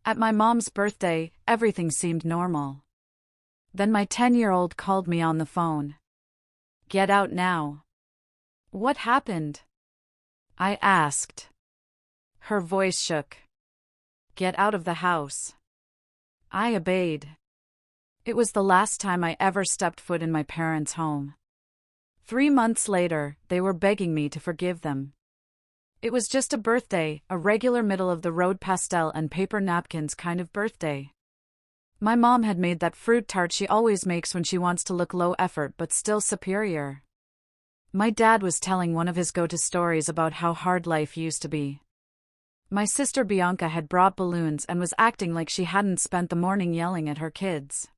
At my mom's birthday, everything seemed normal. Then my 10-year-old called me on the phone. "Get out now." "What happened?" I asked. Her voice shook. "Get out of the house." I obeyed. It was the last time I ever stepped foot in my parents' home. 3 months later, they were begging me to forgive them. It was just a birthday, a regular middle-of-the-road pastel and paper napkins kind of birthday. My mom had made that fruit tart she always makes when she wants to look low effort but still superior. My dad was telling one of his go-to stories about how hard life used to be. My sister Bianca had brought balloons and was acting like she hadn't spent the morning yelling at her kids.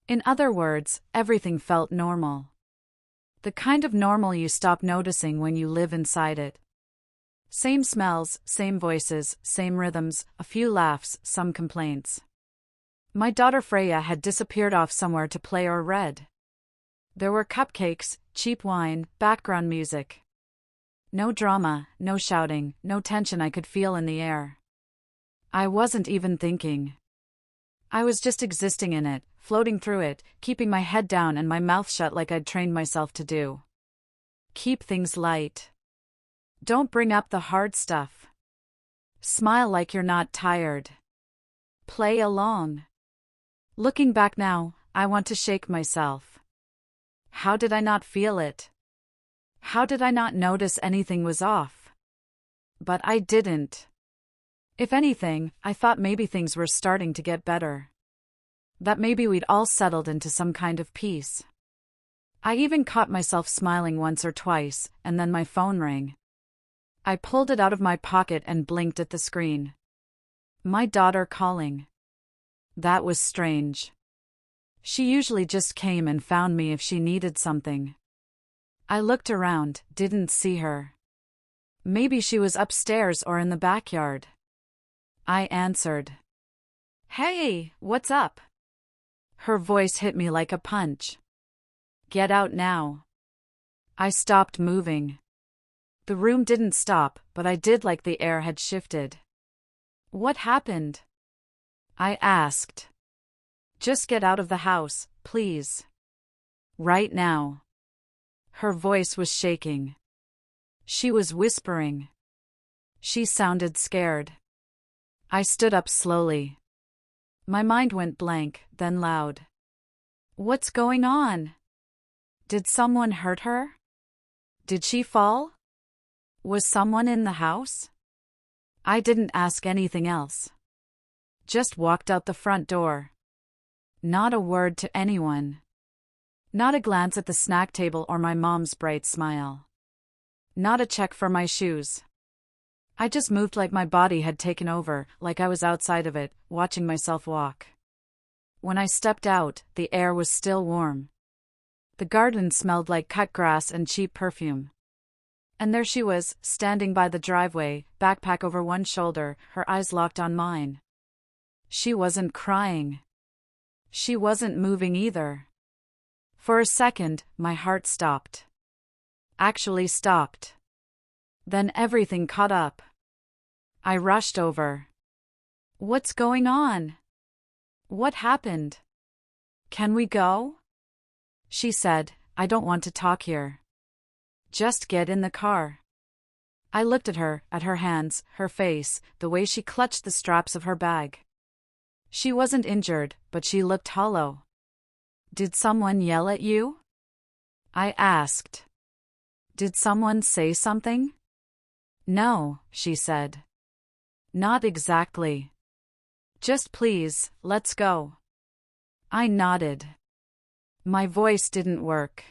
In other words, everything felt normal. The kind of normal you stop noticing when you live inside it. Same smells, same voices, same rhythms, a few laughs, some complaints. My daughter Freya had disappeared off somewhere to play or read. There were cupcakes, cheap wine, background music. No drama, no shouting, no tension I could feel in the air. I wasn't even thinking. I was just existing in it, floating through it, keeping my head down and my mouth shut like I'd trained myself to do. Keep things light. Don't bring up the hard stuff. Smile like you're not tired. Play along. Looking back now, I want to shake myself. How did I not feel it? How did I not notice anything was off? But I didn't. If anything, I thought maybe things were starting to get better. That maybe we'd all settled into some kind of peace. I even caught myself smiling once or twice, and then my phone rang. I pulled it out of my pocket and blinked at the screen. My daughter calling. That was strange. She usually just came and found me if she needed something. I looked around, didn't see her. Maybe she was upstairs or in the backyard. I answered. "Hey, what's up?" Her voice hit me like a punch. "Get out now." I stopped moving. The room didn't stop, but I did like the air had shifted. "What happened?" I asked. "Just get out of the house, please. Right now." Her voice was shaking. She was whispering. She sounded scared. I stood up slowly. My mind went blank, then loud. "What's going on? Did someone hurt her? Did she fall? Was someone in the house?" I didn't ask anything else. Just walked out the front door. Not a word to anyone. Not a glance at the snack table or my mom's bright smile. Not a check for my shoes. I just moved like my body had taken over, like I was outside of it, watching myself walk. When I stepped out, the air was still warm. The garden smelled like cut grass and cheap perfume. And there she was, standing by the driveway, backpack over one shoulder, her eyes locked on mine. She wasn't crying. She wasn't moving either. For a second, my heart stopped. Actually stopped. Then everything caught up. I rushed over. "What's going on? What happened? Can we go?" She said, "I don't want to talk here. Just get in the car." I looked at her hands, her face, the way she clutched the straps of her bag. She wasn't injured, but she looked hollow. "Did someone yell at you?" I asked. "Did someone say something?" "No," she said. "Not exactly. Just please, let's go." I nodded. My voice didn't work.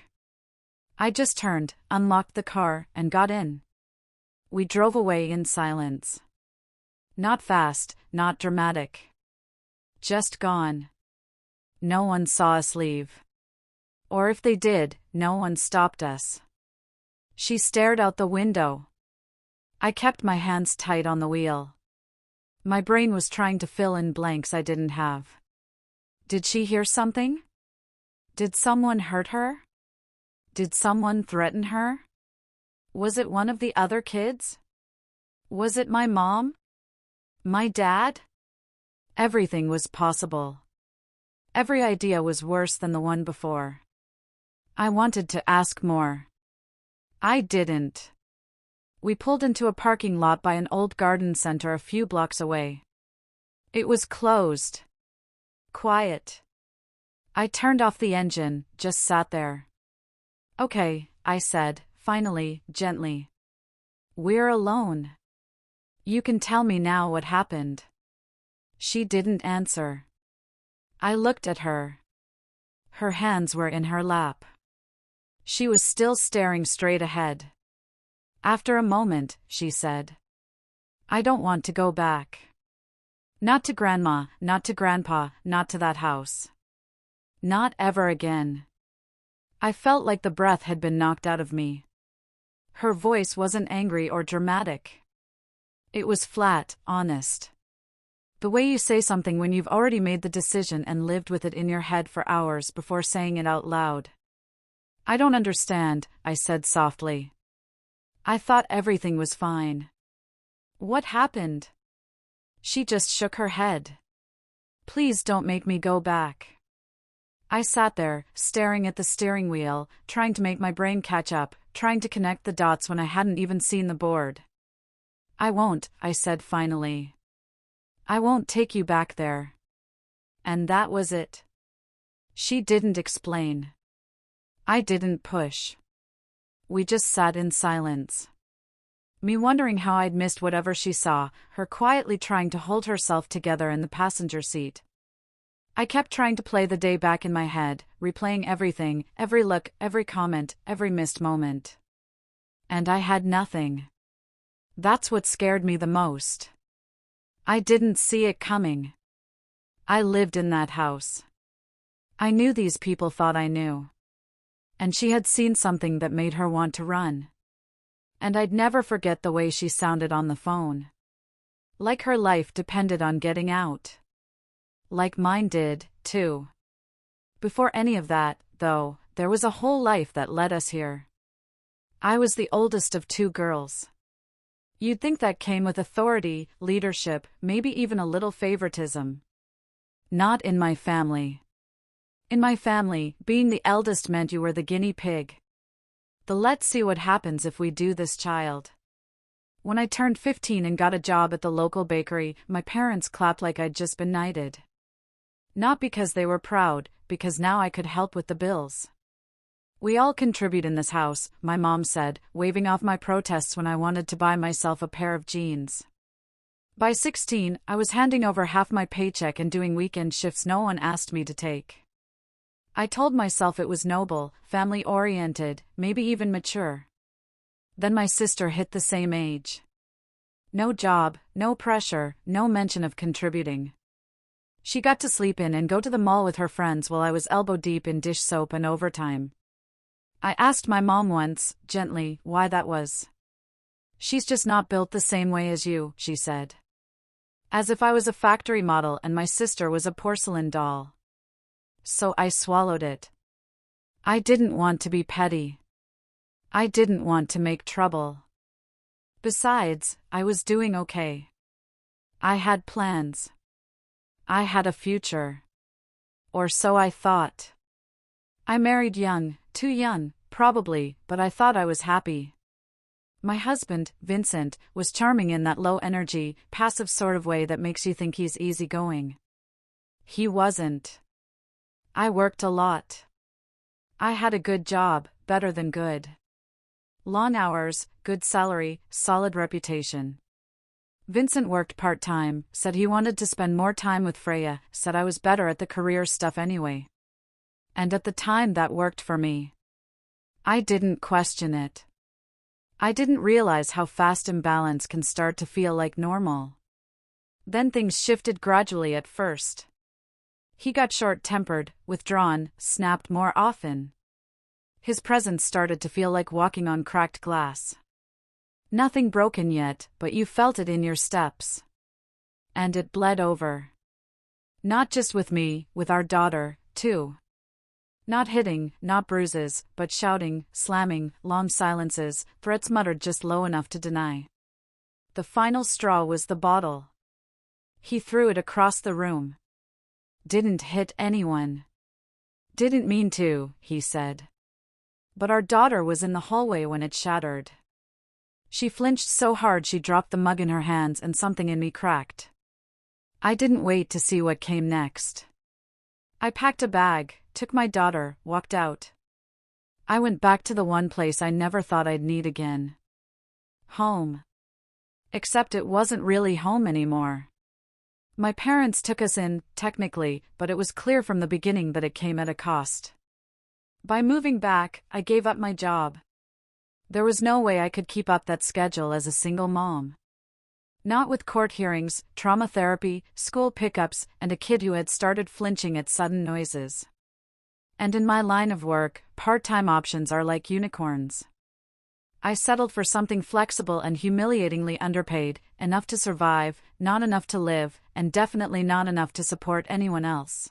I just turned, unlocked the car, and got in. We drove away in silence. Not fast, not dramatic. Just gone. No one saw us leave. Or if they did, no one stopped us. She stared out the window. I kept my hands tight on the wheel. My brain was trying to fill in blanks I didn't have. Did she hear something? Did someone hurt her? Did someone threaten her? Was it one of the other kids? Was it my mom? My dad? Everything was possible. Every idea was worse than the one before. I wanted to ask more. I didn't. We pulled into a parking lot by an old garden center a few blocks away. It was closed. Quiet. I turned off the engine, just sat there. Okay, I said, finally, gently. We're alone. You can tell me now what happened. She didn't answer. I looked at her. Her hands were in her lap. She was still staring straight ahead. After a moment, she said, I don't want to go back. Not to Grandma, not to Grandpa, not to that house. Not ever again. I felt like the breath had been knocked out of me. Her voice wasn't angry or dramatic. It was flat, honest. The way you say something when you've already made the decision and lived with it in your head for hours before saying it out loud. I don't understand, I said softly. I thought everything was fine. What happened? She just shook her head. Please don't make me go back. I sat there, staring at the steering wheel, trying to make my brain catch up, trying to connect the dots when I hadn't even seen the board. I won't, I said finally. I won't take you back there. And that was it. She didn't explain. I didn't push. We just sat in silence. Me wondering how I'd missed whatever she saw, her quietly trying to hold herself together in the passenger seat. I kept trying to play the day back in my head, replaying everything, every look, every comment, every missed moment. And I had nothing. That's what scared me the most. I didn't see it coming. I lived in that house. I knew these people thought I knew. And she had seen something that made her want to run. And I'd never forget the way she sounded on the phone. Like her life depended on getting out. Like mine did, too. Before any of that, though, there was a whole life that led us here. I was the oldest of two girls. You'd think that came with authority, leadership, maybe even a little favoritism. Not in my family. In my family, being the eldest meant you were the guinea pig. The let's see what happens if we do this child. When I turned 15 and got a job at the local bakery, my parents clapped like I'd just been knighted. Not because they were proud, because now I could help with the bills. We all contribute in this house, my mom said, waving off my protests when I wanted to buy myself a pair of jeans. By 16, I was handing over half my paycheck and doing weekend shifts no one asked me to take. I told myself it was noble, family-oriented, maybe even mature. Then my sister hit the same age. No job, no pressure, no mention of contributing. She got to sleep in and go to the mall with her friends while I was elbow-deep in dish soap and overtime. I asked my mom once, gently, why that was. She's just not built the same way as you, she said. As if I was a factory model and my sister was a porcelain doll. So I swallowed it. I didn't want to be petty. I didn't want to make trouble. Besides, I was doing okay. I had plans. I had a future. Or so I thought. I married young, too young, probably, but I thought I was happy. My husband, Vincent, was charming in that low-energy, passive sort of way that makes you think he's easygoing. He wasn't. I worked a lot. I had a good job, better than good. Long hours, good salary, solid reputation. Vincent worked part-time, said he wanted to spend more time with Freya, said I was better at the career stuff anyway. And at the time that worked for me. I didn't question it. I didn't realize how fast imbalance can start to feel like normal. Then things shifted gradually at first. He got short-tempered, withdrawn, snapped more often. His presence started to feel like walking on cracked glass. Nothing broken yet, but you felt it in your steps. And it bled over. Not just with me, with our daughter, too. Not hitting, not bruises, but shouting, slamming, long silences, threats muttered just low enough to deny. The final straw was the bottle. He threw it across the room. Didn't hit anyone. Didn't mean to, he said. But our daughter was in the hallway when it shattered. She flinched so hard she dropped the mug in her hands and something in me cracked. I didn't wait to see what came next. I packed a bag, took my daughter, walked out. I went back to the one place I never thought I'd need again. Home. Except it wasn't really home anymore. My parents took us in, technically, but it was clear from the beginning that it came at a cost. By moving back, I gave up my job. There was no way I could keep up that schedule as a single mom. Not with court hearings, trauma therapy, school pickups, and a kid who had started flinching at sudden noises. And in my line of work, part-time options are like unicorns. I settled for something flexible and humiliatingly underpaid, enough to survive, not enough to live, and definitely not enough to support anyone else.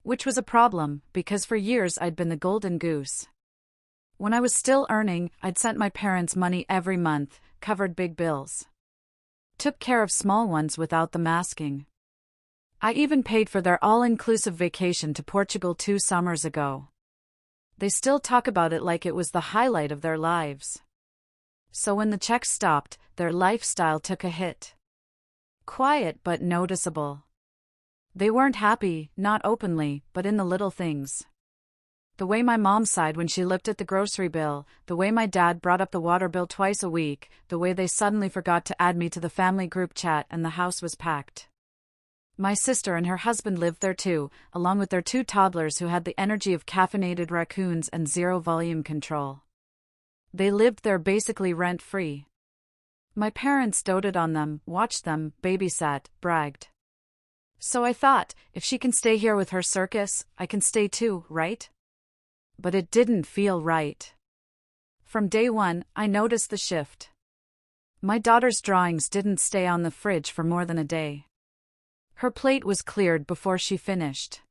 Which was a problem, because for years I'd been the golden goose. When I was still earning, I'd sent my parents money every month, covered big bills. Took care of small ones without the masking. I even paid for their all-inclusive vacation to Portugal 2 summers ago. They still talk about it like it was the highlight of their lives. So when the checks stopped, their lifestyle took a hit. Quiet but noticeable. They weren't happy, not openly, but in the little things. The way my mom sighed when she looked at the grocery bill, the way my dad brought up the water bill twice a week, the way they suddenly forgot to add me to the family group chat and the house was packed. My sister and her husband lived there too, along with their 2 toddlers who had the energy of caffeinated raccoons and zero volume control. They lived there basically rent-free. My parents doted on them, watched them, babysat, bragged. So I thought, if she can stay here with her circus, I can stay too, right? But it didn't feel right. From day one, I noticed the shift. My daughter's drawings didn't stay on the fridge for more than a day. Her plate was cleared before she finished.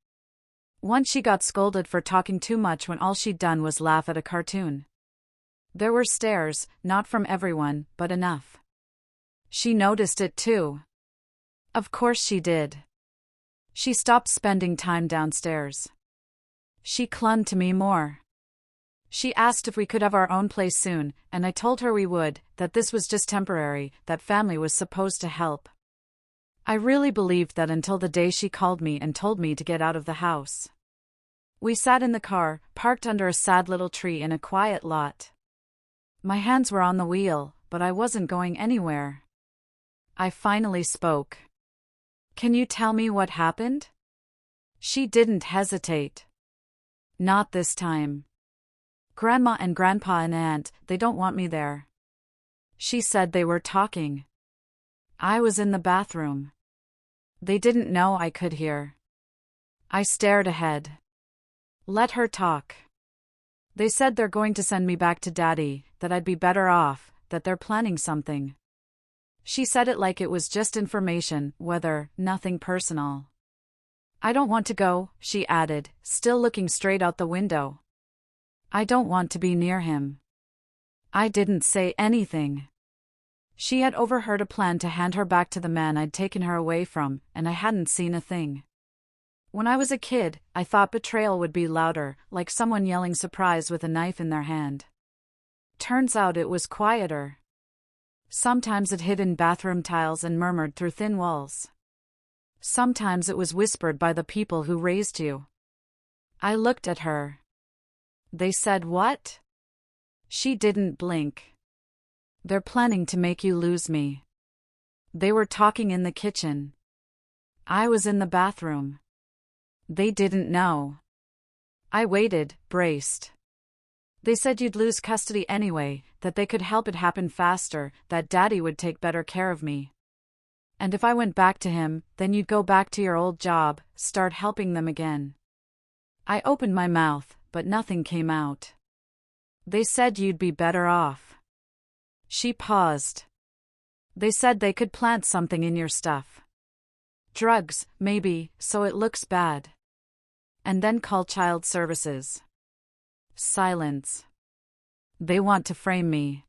Once she got scolded for talking too much when all she'd done was laugh at a cartoon. There were stares, not from everyone, but enough. She noticed it too. Of course she did. She stopped spending time downstairs. She clung to me more. She asked if we could have our own place soon, and I told her we would, that this was just temporary, that family was supposed to help. I really believed that until the day she called me and told me to get out of the house. We sat in the car, parked under a sad little tree in a quiet lot. My hands were on the wheel, but I wasn't going anywhere. I finally spoke. Can you tell me what happened? She didn't hesitate. Not this time. Grandma and Grandpa and Aunt, they don't want me there. She said they were talking. I was in the bathroom. They didn't know I could hear. I stared ahead. Let her talk. They said they're going to send me back to Daddy, that I'd be better off, that they're planning something. She said it like it was just information, nothing personal. I don't want to go, she added, still looking straight out the window. I don't want to be near him. I didn't say anything. She had overheard a plan to hand her back to the man I'd taken her away from, and I hadn't seen a thing. When I was a kid, I thought betrayal would be louder, like someone yelling surprise with a knife in their hand. Turns out it was quieter. Sometimes it hid in bathroom tiles and murmured through thin walls. Sometimes it was whispered by the people who raised you. I looked at her. They said what? She didn't blink. They're planning to make you lose me. They were talking in the kitchen. I was in the bathroom. They didn't know. I waited, braced. They said you'd lose custody anyway, that they could help it happen faster, that Daddy would take better care of me. And if I went back to him, then you'd go back to your old job, start helping them again. I opened my mouth, but nothing came out. They said you'd be better off. She paused. They said they could plant something in your stuff. Drugs, maybe, so it looks bad. And then call child services. Silence. They want to frame me.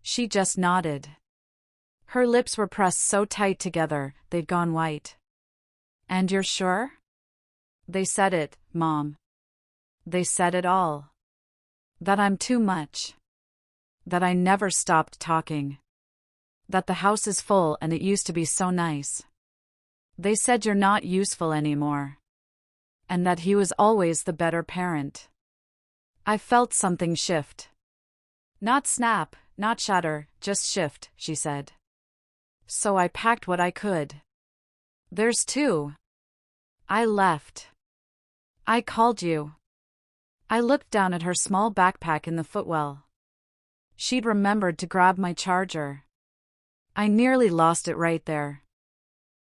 She just nodded. Her lips were pressed so tight together, they'd gone white. And you're sure? They said it, Mom. They said it all. That I'm too much. That I never stopped talking. That the house is full and it used to be so nice. They said you're not useful anymore. And that he was always the better parent. I felt something shift. Not snap, not shatter, just shift, she said. So I packed what I could. There's two. I left. I called you. I looked down at her small backpack in the footwell. She'd remembered to grab my charger. I nearly lost it right there.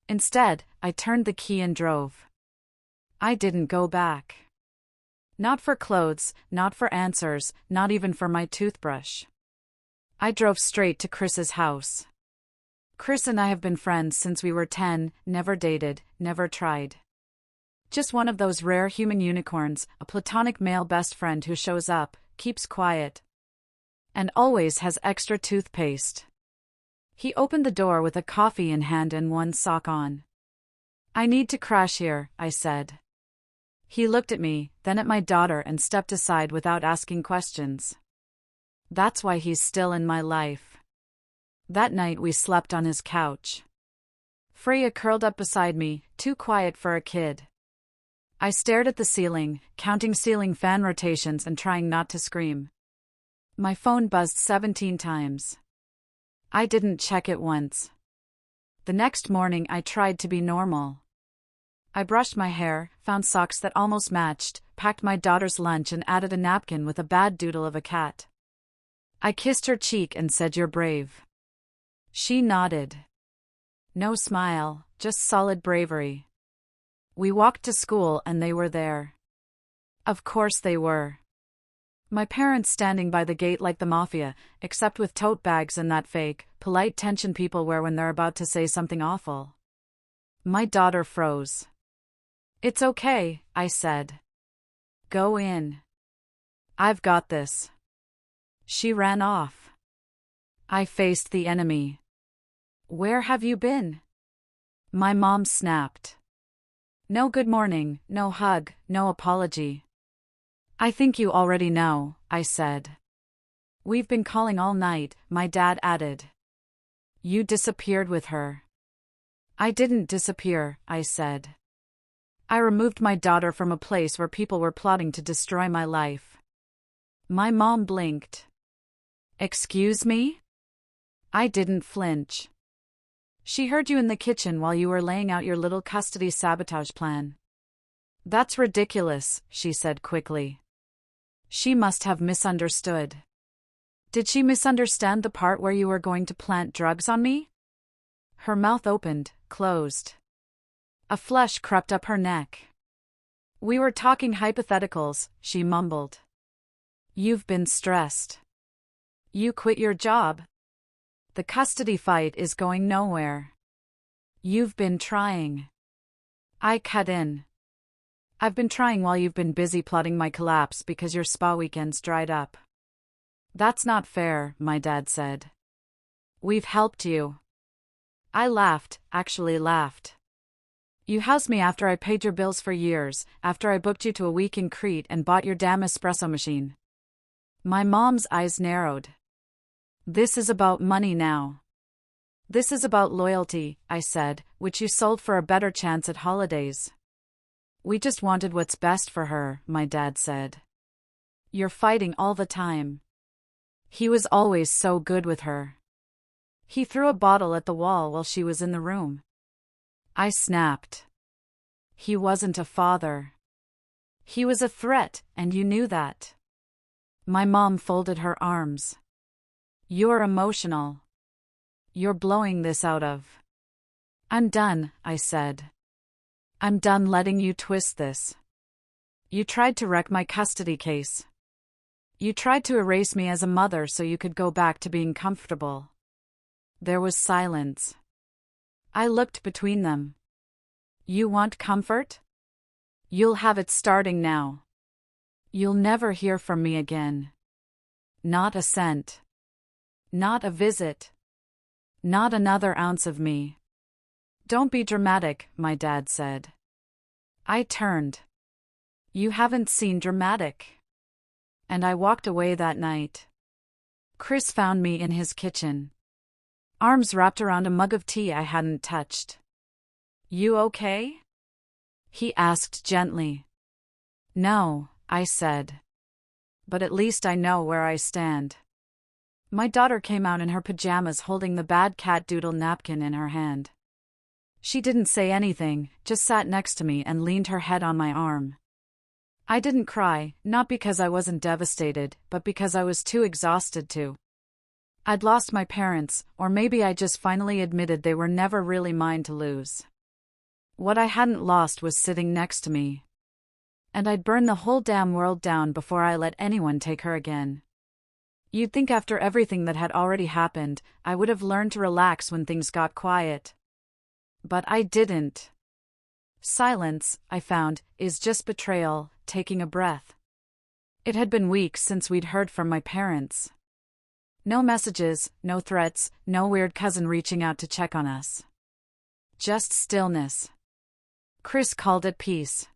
Instead, I turned the key and drove. I didn't go back. Not for clothes, not for answers, not even for my toothbrush. I drove straight to Chris's house. Chris and I have been friends since we were 10, never dated, never tried. Just one of those rare human unicorns, a platonic male best friend who shows up, keeps quiet, and always has extra toothpaste. He opened the door with a coffee in hand and one sock on. I need to crash here, I said. He looked at me, then at my daughter and stepped aside without asking questions. That's why he's still in my life. That night we slept on his couch. Freya curled up beside me, too quiet for a kid. I stared at the ceiling, counting ceiling fan rotations and trying not to scream. My phone buzzed 17 times. I didn't check it once. The next morning I tried to be normal. I brushed my hair, found socks that almost matched, packed my daughter's lunch and added a napkin with a bad doodle of a cat. I kissed her cheek and said, "You're brave." She nodded. No smile, just solid bravery. We walked to school and they were there. Of course they were. My parents standing by the gate like the mafia, except with tote bags and that fake, polite tension people wear when they're about to say something awful. My daughter froze. "It's okay," I said. "Go in. I've got this." She ran off. I faced the enemy. "Where have you been?" My mom snapped. No good morning, no hug, no apology. "I think you already know," I said. "We've been calling all night," my dad added. "You disappeared with her." "I didn't disappear," I said. "I removed my daughter from a place where people were plotting to destroy my life." My mom blinked. "Excuse me?" I didn't flinch. "She heard you in the kitchen while you were laying out your little custody sabotage plan." "That's ridiculous," she said quickly. She must have misunderstood. "Did she misunderstand the part where you were going to plant drugs on me?" Her mouth opened, closed. A flush crept up her neck. "We were talking hypotheticals," she mumbled. "You've been stressed. You quit your job. The custody fight is going nowhere. You've been trying." I cut in. "I've been trying while you've been busy plotting my collapse because your spa weekends dried up." "That's not fair," my dad said. "We've helped you." I laughed, actually laughed. "You housed me after I paid your bills for years, after I booked you to a week in Crete and bought your damn espresso machine." My mom's eyes narrowed. "This is about money now." "This is about loyalty," I said, "which you sold for a better chance at holidays." "We just wanted what's best for her," my dad said. "You're fighting all the time." He was always so good with her. He threw a bottle at the wall while she was in the room. I snapped. He wasn't a father. He was a threat, and you knew that. My mom folded her arms. "You're emotional. You're blowing this out of." "I'm done," I said. "I'm done letting you twist this. You tried to wreck my custody case. You tried to erase me as a mother so you could go back to being comfortable." There was silence. I looked between them. "You want comfort? You'll have it starting now. You'll never hear from me again. Not a cent. Not a visit. Not another ounce of me. Don't be dramatic, my dad said. I turned. You haven't seen dramatic. And I walked away that night. Chris found me in his kitchen. Arms wrapped around a mug of tea I hadn't touched. You okay? He asked gently. No, I said. But at least I know where I stand. My daughter came out in her pajamas holding the bad cat doodle napkin in her hand. She didn't say anything, just sat next to me and leaned her head on my arm. I didn't cry, not because I wasn't devastated, but because I was too exhausted to. I'd lost my parents, or maybe I just finally admitted they were never really mine to lose. What I hadn't lost was sitting next to me. And I'd burn the whole damn world down before I let anyone take her again. You'd think after everything that had already happened, I would have learned to relax when things got quiet. But I didn't. Silence, I found, is just betrayal, taking a breath. It had been weeks since we'd heard from my parents. No messages, no threats, no weird cousin reaching out to check on us. Just stillness. Chris called it peace.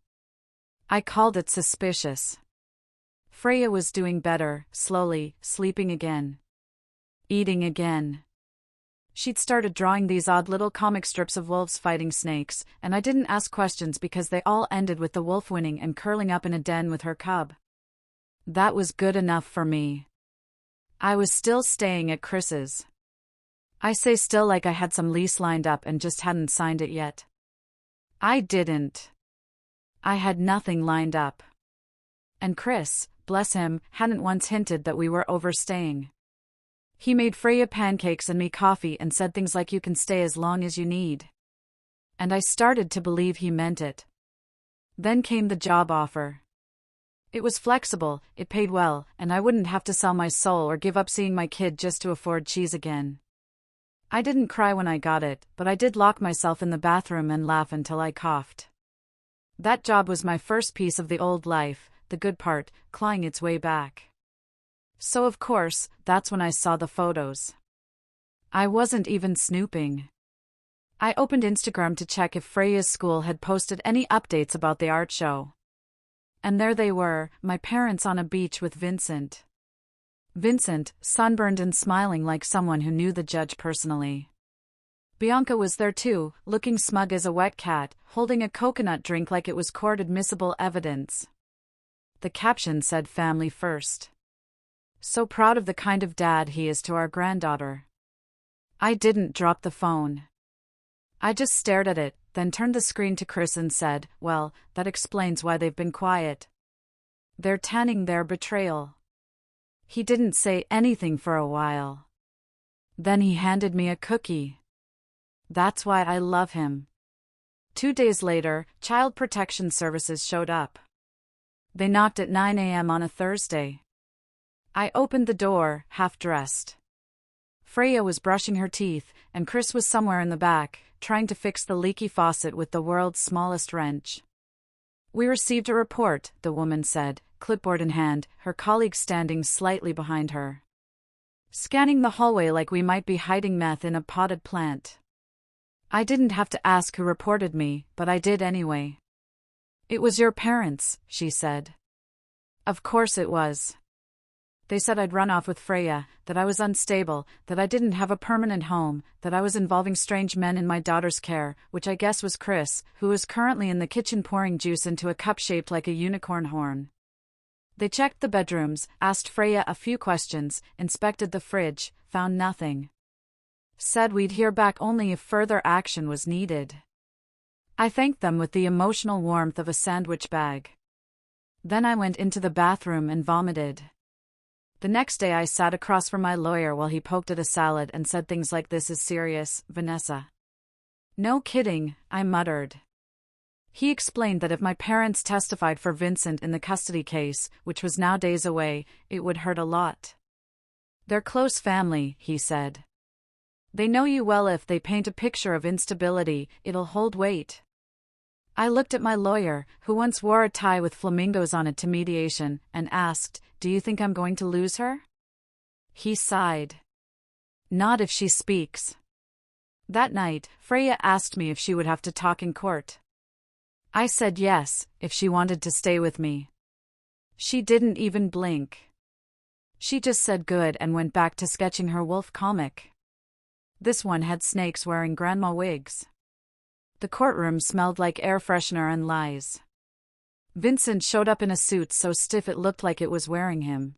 I called it suspicious. Freya was doing better, slowly, sleeping again. Eating again. She'd started drawing these odd little comic strips of wolves fighting snakes, and I didn't ask questions because they all ended with the wolf winning and curling up in a den with her cub. That was good enough for me. I was still staying at Chris's. I say still like I had some lease lined up and just hadn't signed it yet. I didn't. I had nothing lined up. And Chris, bless him, hadn't once hinted that we were overstaying. He made Freya pancakes and me coffee and said things like you can stay as long as you need. And I started to believe he meant it. Then came the job offer. It was flexible, it paid well, and I wouldn't have to sell my soul or give up seeing my kid just to afford cheese again. I didn't cry when I got it, but I did lock myself in the bathroom and laugh until I coughed. That job was my first piece of the old life, the good part, clawing its way back. So of course, that's when I saw the photos. I wasn't even snooping. I opened Instagram to check if Freya's school had posted any updates about the art show. And there they were, my parents on a beach with Vincent. Vincent, sunburned and smiling like someone who knew the judge personally. Bianca was there too, looking smug as a wet cat, holding a coconut drink like it was court admissible evidence. The caption said family first. So proud of the kind of dad he is to our granddaughter. I didn't drop the phone. I just stared at it, then turned the screen to Chris and said, well, that explains why they've been quiet. They're tanning their betrayal. He didn't say anything for a while. Then he handed me a cookie. That's why I love him. 2 days later, Child Protection Services showed up. They knocked at 9 a.m. on a Thursday. I opened the door, half-dressed. Freya was brushing her teeth, and Chris was somewhere in the back, trying to fix the leaky faucet with the world's smallest wrench. We received a report, the woman said, clipboard in hand, her colleague standing slightly behind her. Scanning the hallway like we might be hiding meth in a potted plant. I didn't have to ask who reported me, but I did anyway. It was your parents, she said. Of course it was. They said I'd run off with Freya, that I was unstable, that I didn't have a permanent home, that I was involving strange men in my daughter's care, which I guess was Chris, who was currently in the kitchen pouring juice into a cup shaped like a unicorn horn. They checked the bedrooms, asked Freya a few questions, inspected the fridge, found nothing. Said we'd hear back only if further action was needed. I thanked them with the emotional warmth of a sandwich bag. Then I went into the bathroom and vomited. The next day I sat across from my lawyer while he poked at a salad and said things like, "This is serious, Vanessa." "No kidding," I muttered. He explained that if my parents testified for Vincent in the custody case, which was now days away, it would hurt a lot. "They're close family," he said. "They know you well. If they paint a picture of instability, it'll hold weight." I looked at my lawyer, who once wore a tie with flamingos on it to mediation, and asked, "Do you think I'm going to lose her?" He sighed. "Not if she speaks." That night, Freya asked me if she would have to talk in court. I said yes, if she wanted to stay with me. She didn't even blink. She just said good and went back to sketching her wolf comic. This one had snakes wearing grandma wigs. The courtroom smelled like air freshener and lies. Vincent showed up in a suit so stiff it looked like it was wearing him.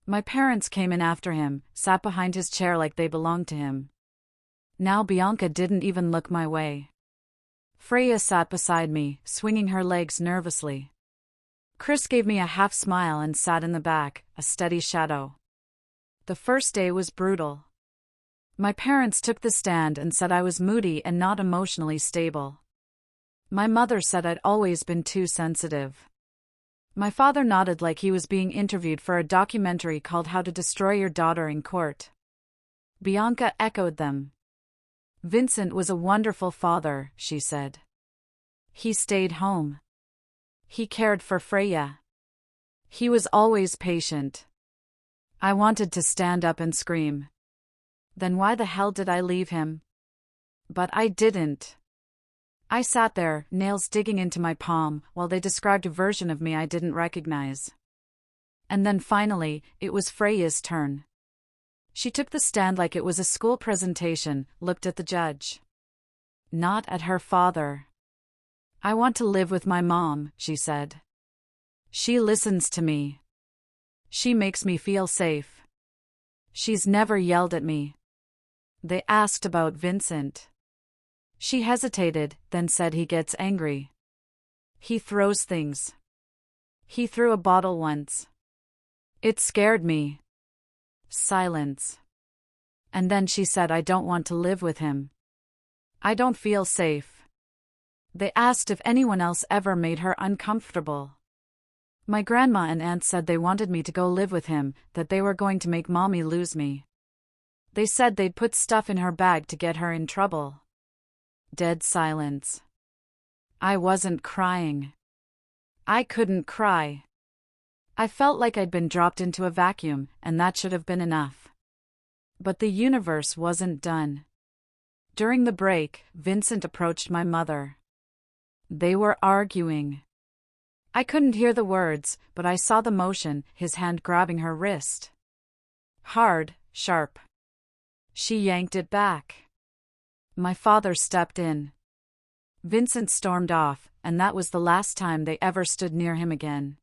My parents came in after him, sat behind his chair like they belonged to him. Now Bianca didn't even look my way. Freya sat beside me, swinging her legs nervously. Chris gave me a half smile and sat in the back, a steady shadow. The first day was brutal. My parents took the stand and said I was moody and not emotionally stable. My mother said I'd always been too sensitive. My father nodded like he was being interviewed for a documentary called How to Destroy Your Daughter in Court. Bianca echoed them. Vincent was a wonderful father, she said. He stayed home. He cared for Freya. He was always patient. I wanted to stand up and scream. Then why the hell did I leave him? But I didn't. I sat there, nails digging into my palm, while they described a version of me I didn't recognize. And then finally, it was Freya's turn. She took the stand like it was a school presentation, looked at the judge. Not at her father. I want to live with my mom, she said. She listens to me. She makes me feel safe. She's never yelled at me. They asked about Vincent. She hesitated, then said he gets angry. He throws things. He threw a bottle once. It scared me. Silence. And then she said I don't want to live with him. I don't feel safe. They asked if anyone else ever made her uncomfortable. My grandma and aunt said they wanted me to go live with him, that they were going to make mommy lose me. They said they'd put stuff in her bag to get her in trouble. Dead silence. I wasn't crying. I couldn't cry. I felt like I'd been dropped into a vacuum, and that should have been enough. But the universe wasn't done. During the break, Vincent approached my mother. They were arguing. I couldn't hear the words, but I saw the motion, his hand grabbing her wrist. Hard, sharp. She yanked it back. My father stepped in. Vincent stormed off, and that was the last time they ever stood near him again.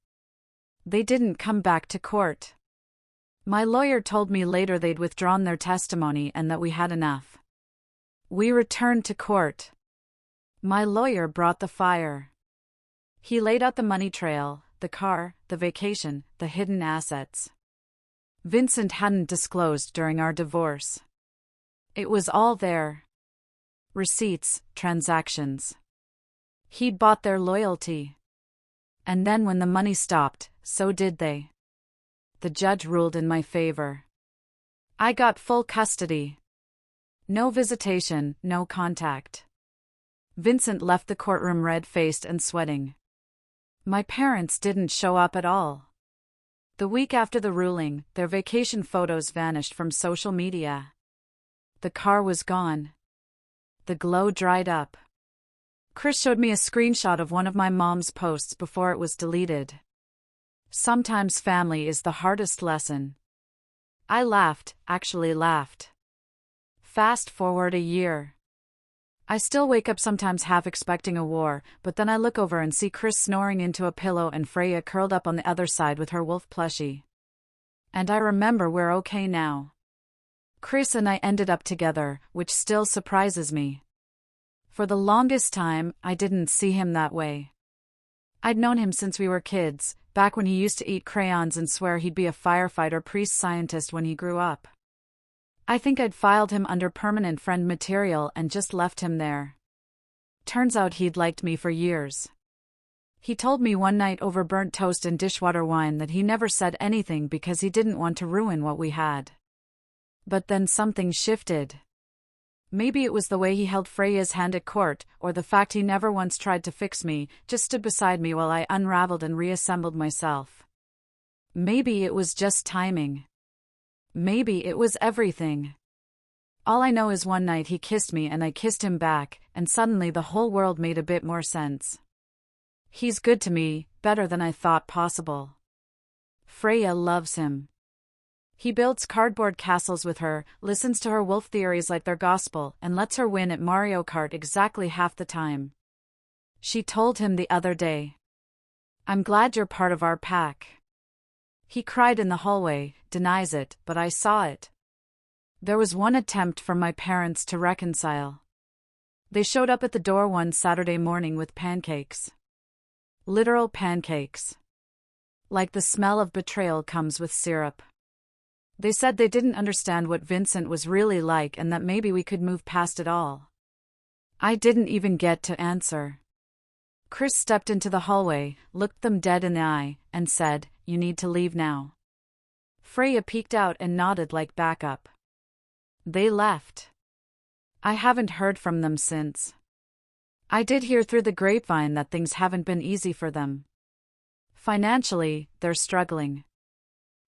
They didn't come back to court. My lawyer told me later they'd withdrawn their testimony and that we had enough. We returned to court. My lawyer brought the fire. He laid out the money trail, the car, the vacation, the hidden assets. Vincent hadn't disclosed during our divorce. It was all there. Receipts, transactions. He'd bought their loyalty. And then when the money stopped, so did they. The judge ruled in my favor. I got full custody. No visitation, no contact. Vincent left the courtroom red-faced and sweating. My parents didn't show up at all. The week after the ruling, their vacation photos vanished from social media. The car was gone. The glow dried up. Chris showed me a screenshot of one of my mom's posts before it was deleted. Sometimes family is the hardest lesson. I laughed, actually laughed. Fast forward a year. I still wake up sometimes half expecting a war, but then I look over and see Chris snoring into a pillow and Freya curled up on the other side with her wolf plushie. And I remember we're okay now. Chris and I ended up together, which still surprises me. For the longest time, I didn't see him that way. I'd known him since we were kids, back when he used to eat crayons and swear he'd be a firefighter priest scientist when he grew up. I think I'd filed him under permanent friend material and just left him there. Turns out he'd liked me for years. He told me one night over burnt toast and dishwater wine that he never said anything because he didn't want to ruin what we had. But then something shifted. Maybe it was the way he held Freya's hand at court, or the fact he never once tried to fix me, just stood beside me while I unraveled and reassembled myself. Maybe it was just timing. Maybe it was everything. All I know is one night he kissed me and I kissed him back, and suddenly the whole world made a bit more sense. He's good to me, better than I thought possible. Freya loves him. He builds cardboard castles with her, listens to her wolf theories like they're gospel, and lets her win at Mario Kart exactly half the time. She told him the other day, "I'm glad you're part of our pack." He cried in the hallway, denies it, but I saw it. There was one attempt from my parents to reconcile. They showed up at the door one Saturday morning with pancakes. Literal pancakes. Like the smell of betrayal comes with syrup. They said they didn't understand what Vincent was really like and that maybe we could move past it all. I didn't even get to answer. Chris stepped into the hallway, looked them dead in the eye, and said, "You need to leave now." Freya peeked out and nodded like backup. They left. I haven't heard from them since. I did hear through the grapevine that things haven't been easy for them. Financially, they're struggling.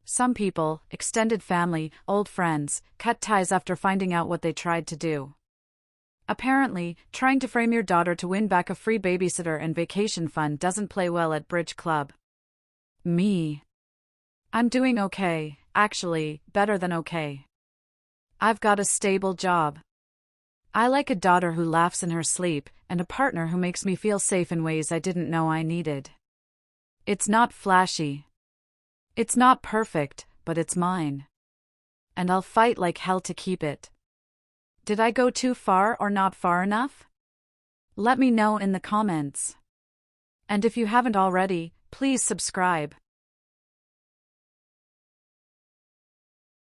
Some people, extended family, old friends, cut ties after finding out what they tried to do. Apparently, trying to frame your daughter to win back a free babysitter and vacation fund doesn't play well at Bridge Club. Me. I'm doing okay, actually, better than okay. I've got a stable job. I like a daughter who laughs in her sleep, and a partner who makes me feel safe in ways I didn't know I needed. It's not flashy. It's not perfect, but it's mine. And I'll fight like hell to keep it. Did I go too far or not far enough? Let me know in the comments. And if you haven't already, please subscribe.